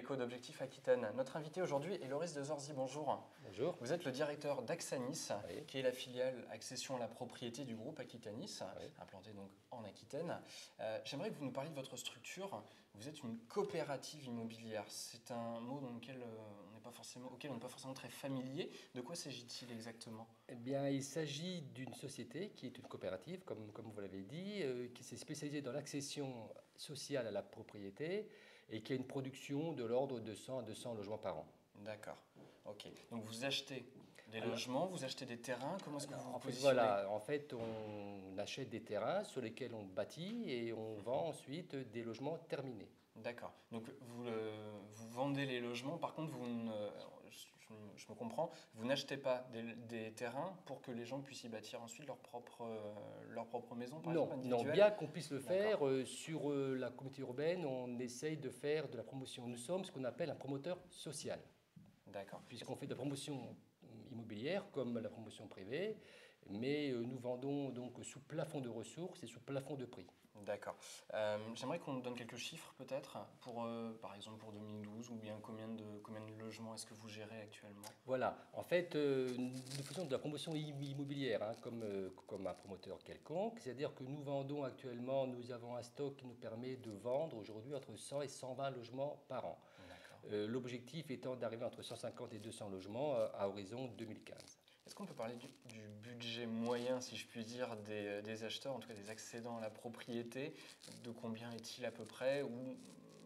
l'écho d'Objectif Aquitaine. Notre invité aujourd'hui est Loris de Zorzi, bonjour. Bonjour. Vous êtes le directeur d'Axanis, Oui. qui est la filiale accession à la propriété du groupe Aquitanis, Oui. implanté donc en Aquitaine. J'aimerais que vous nous parliez de votre structure. Vous êtes une coopérative immobilière. C'est un mot auquel on n'est pas forcément très familier. De quoi s'agit-il exactement? Eh bien, il s'agit d'une société qui est une coopérative, comme vous l'avez dit, qui s'est spécialisée dans l'accession sociale à la propriété et qui a une production de l'ordre de 100 à 200 logements par an. D'accord, ok. Donc vous achetez des logements, vous achetez des terrains, comment est-ce que vous vous En fait, positionnez? voilà, en fait, on achète des terrains sur lesquels on bâtit et on vend ensuite des logements terminés. D'accord. Donc vous vendez les logements, par contre, je me comprends, vous n'achetez pas des terrains pour que les gens puissent y bâtir ensuite leur propre maison, par exemple, Non, individuelle? bien qu'on puisse le faire, D'accord. sur la communauté urbaine, on essaye de faire de la promotion. Nous sommes ce qu'on appelle un promoteur social, D'accord. puisqu'on fait de la promotion immobilière comme la promotion privée, mais nous vendons donc sous plafond de ressources et sous plafond de prix. D'accord. J'aimerais qu'on nous donne quelques chiffres peut-être, par exemple pour 2012, ou bien combien de logements est-ce que vous gérez actuellement? Voilà, en fait, nous faisons de la promotion immobilière, hein, comme un promoteur quelconque, c'est-à-dire que nous vendons actuellement, nous avons un stock qui nous permet de vendre aujourd'hui entre 100 et 120 logements par an. D'accord. L'objectif étant d'arriver entre 150 et 200 logements à horizon 2015. Est-ce qu'on peut parler du budget moyen, si je puis dire, des acheteurs, en tout cas des accédants à la propriété? De combien est-il à peu près? Ou,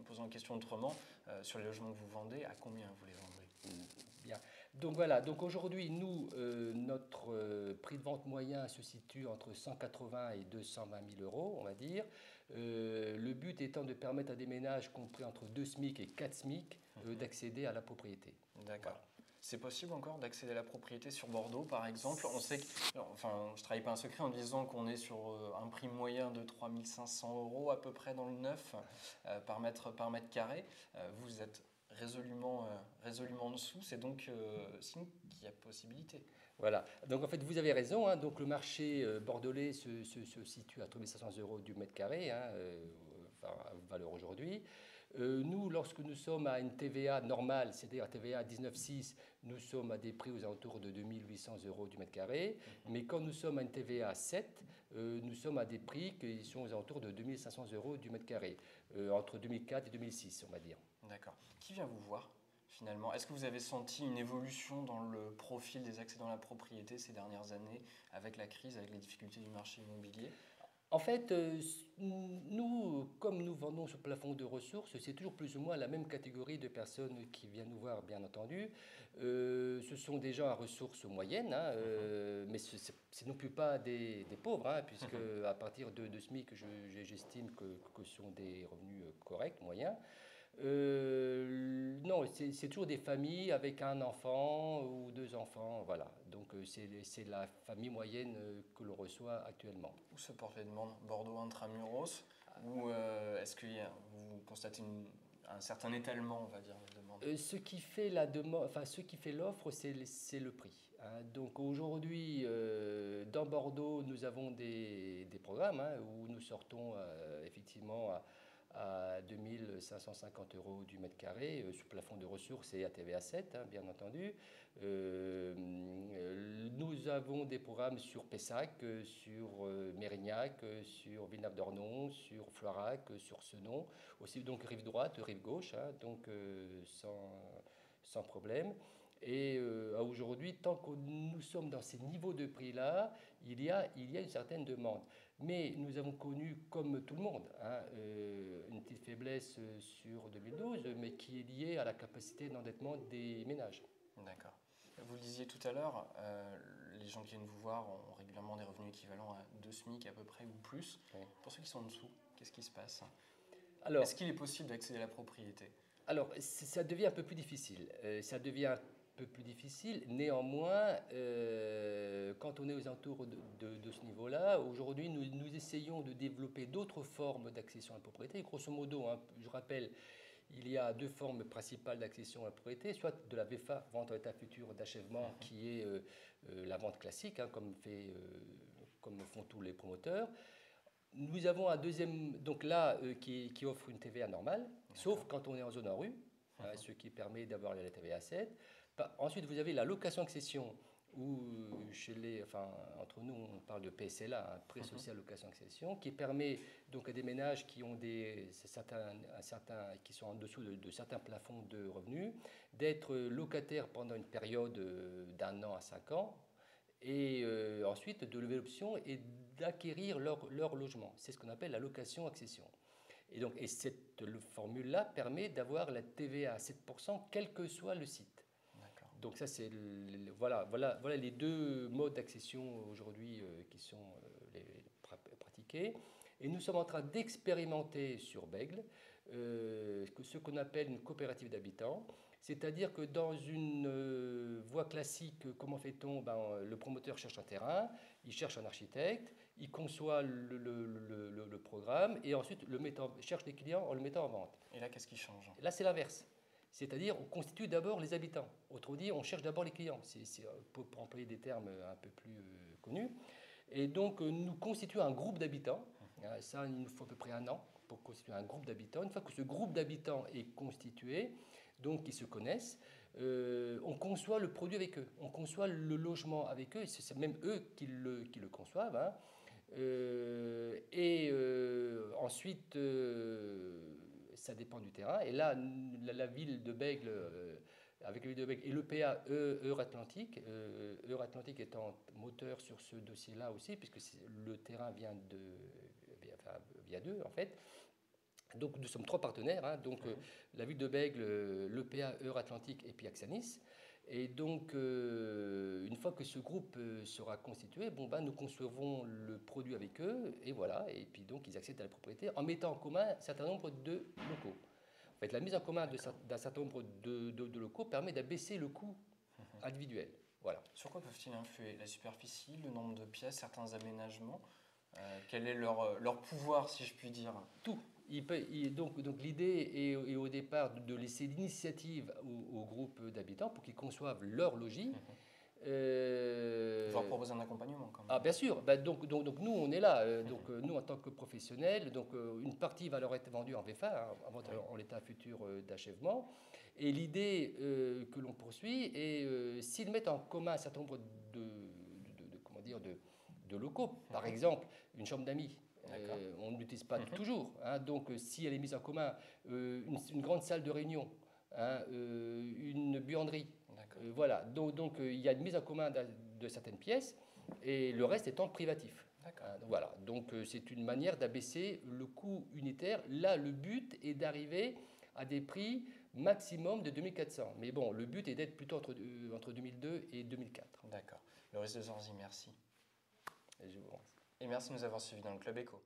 posons la question autrement, sur les logements que vous vendez, à combien vous les vendez? Bien. Donc voilà, donc aujourd'hui, nous, notre prix de vente moyen se situe entre 180 et 220 000 euros, on va dire. Le but étant de permettre à des ménages compris entre 2 SMIC et 4 SMIC d'accéder à la propriété. D'accord. Voilà. C'est possible encore d'accéder à la propriété sur Bordeaux, par exemple? On sait que, enfin, je ne trahis pas un secret en disant qu'on est sur un prix moyen de 3 500 euros à peu près dans le neuf par mètre carré. Vous êtes résolument en dessous, c'est donc signe qu'il y a possibilité. Voilà. Donc en fait, vous avez raison, hein. Donc le marché bordelais se situe à 3 500 euros du mètre carré, hein, enfin, valeur aujourd'hui. Nous, lorsque nous sommes à une TVA normale, c'est-à-dire TVA à 19,6, nous sommes à des prix aux alentours de 2 800 euros du mètre carré. Mais quand nous sommes à une TVA à 7, nous sommes à des prix qui sont aux alentours de 2 500 euros du mètre carré, entre 2004 et 2006, on va dire. D'accord. Qui vient vous voir finalement? Est-ce que vous avez senti une évolution dans le profil des accédants à la propriété ces dernières années avec la crise, avec les difficultés du marché immobilier? En fait, nous, comme nous vendons ce plafond de ressources, c'est toujours plus ou moins la même catégorie de personnes qui viennent nous voir, bien entendu. Ce sont des gens à ressources moyennes, hein, mais ce non plus pas des pauvres, hein, puisque à partir de SMIC, j'estime que ce sont des revenus corrects, moyens. Non, c'est toujours des familles avec un enfant ou deux enfants, voilà. Donc c'est la famille moyenne que l'on reçoit actuellement. Où se portent les demandes? Bordeaux intramuros? Ou est-ce que vous constatez un certain étalement, on va dire, des demandes? Ce qui fait la demande, enfin ce qui fait l'offre, c'est le prix, hein. Donc aujourd'hui, dans Bordeaux, nous avons des programmes, hein, où nous sortons effectivement à 2 550 euros du mètre carré, sous plafond de ressources et à TVA 7, hein, bien entendu. Nous avons des programmes sur Pessac, sur Mérignac, sur Villeneuve-d'Ornon, sur Floirac, sur Senon, aussi donc rive droite, rive gauche, hein, donc sans problème. Et aujourd'hui, tant que nous sommes dans ces niveaux de prix-là, il y a une certaine demande. Mais nous avons connu, comme tout le monde, hein, une petite faiblesse sur 2012, mais qui est liée à la capacité d'endettement des ménages. D'accord. Vous le disiez tout à l'heure, les gens qui viennent vous voir ont régulièrement des revenus équivalents à 2 SMIC à peu près ou plus. Oui. Pour ceux qui sont en dessous, qu'est-ce qui se passe? Alors, Est-ce qu'il est possible d'accéder à la propriété? ça devient un peu plus difficile. Ça devient un peu plus difficile. Néanmoins, quand on est aux alentours de ce niveau-là, aujourd'hui, nous essayons de développer d'autres formes d'accession à la propriété. Grosso modo, hein, je rappelle, il y a deux formes principales d'accession à la propriété, soit de la VFA, vente à état futur d'achèvement, qui est la vente classique, hein, comme font tous les promoteurs. Nous avons un deuxième, donc là, qui offre une TVA normale, sauf quand on est en zone en rue. ce qui permet d'avoir la TVA 7. Ensuite, vous avez la location-accession, où entre nous, on parle de PSLA, prêt social location-accession, qui permet donc à des ménages qui ont qui sont en dessous de certains plafonds de revenus, d'être locataires pendant une période d'1 an à 5 ans, et ensuite de lever l'option et d'acquérir leur logement. C'est ce qu'on appelle la location-accession. Et cette formule-là permet d'avoir la TVA à 7%, quel que soit le site. Donc ça, voilà les deux modes d'accession aujourd'hui qui sont pratiqués. Et nous sommes en train d'expérimenter sur Bègles ce qu'on appelle une coopérative d'habitants. C'est-à-dire que dans une voie classique, comment fait-on? Le promoteur cherche un terrain, il cherche un architecte, il conçoit le programme et ensuite cherche des clients en le mettant en vente. Et là, qu'est-ce qui change? Là, c'est l'inverse. C'est-à-dire, on constitue d'abord les habitants. Autrement dit, on cherche d'abord les clients. C'est pour employer des termes un peu plus connus. Et donc, nous constituons un groupe d'habitants. Ça, il nous faut à peu près 1 an pour constituer un groupe d'habitants. Une fois que ce groupe d'habitants est constitué, donc ils se connaissent, on conçoit le produit avec eux. On conçoit le logement avec eux. C'est même eux qui le conçoivent. Ensuite, ça dépend du terrain. Et là, la ville de Bègles, avec la ville de Bègles et l'EPA Euratlantique, Euratlantique étant moteur sur ce dossier-là aussi, puisque le terrain vient d'eux, en fait. Donc, nous sommes 3 partenaires. La ville de Bègles, l'EPA Euratlantique et puis Axanis. Et donc, une fois que ce groupe sera constitué, nous concevons le produit avec eux, et voilà. Et puis donc, ils accèdent à la propriété en mettant en commun un certain nombre de locaux. En fait, la mise en commun d'un certain nombre de locaux permet d'abaisser le coût individuel. Voilà. Sur quoi peuvent-ils influer? La superficie, le nombre de pièces, certains aménagements? Quel est leur pouvoir, si je puis dire? Tout. Donc l'idée est au départ de laisser l'initiative au groupe d'habitants pour qu'ils conçoivent leur logis. Vous leur proposez un accompagnement quand même. Ah, bien sûr. Donc nous, on est là. Nous, en tant que professionnels, une partie va leur être vendue en VFA, en l'état futur d'achèvement. Et l'idée que l'on poursuit est, s'ils mettent en commun un certain nombre de locaux, par exemple une chambre d'amis, on ne l'utilise pas toujours. Donc, si elle est mise en commun, une grande salle de réunion, une buanderie, voilà. Donc, il y a une mise en commun de certaines pièces et le reste étant privatif. Voilà. Donc, c'est une manière d'abaisser le coût unitaire. Là, le but est d'arriver à des prix maximum de 2400. Mais bon, le but est d'être plutôt entre 2002 et 2004. D'accord. Loris de Zorzy, merci. Et je vous remercie. Et merci de nous avoir suivis dans le Club Éco.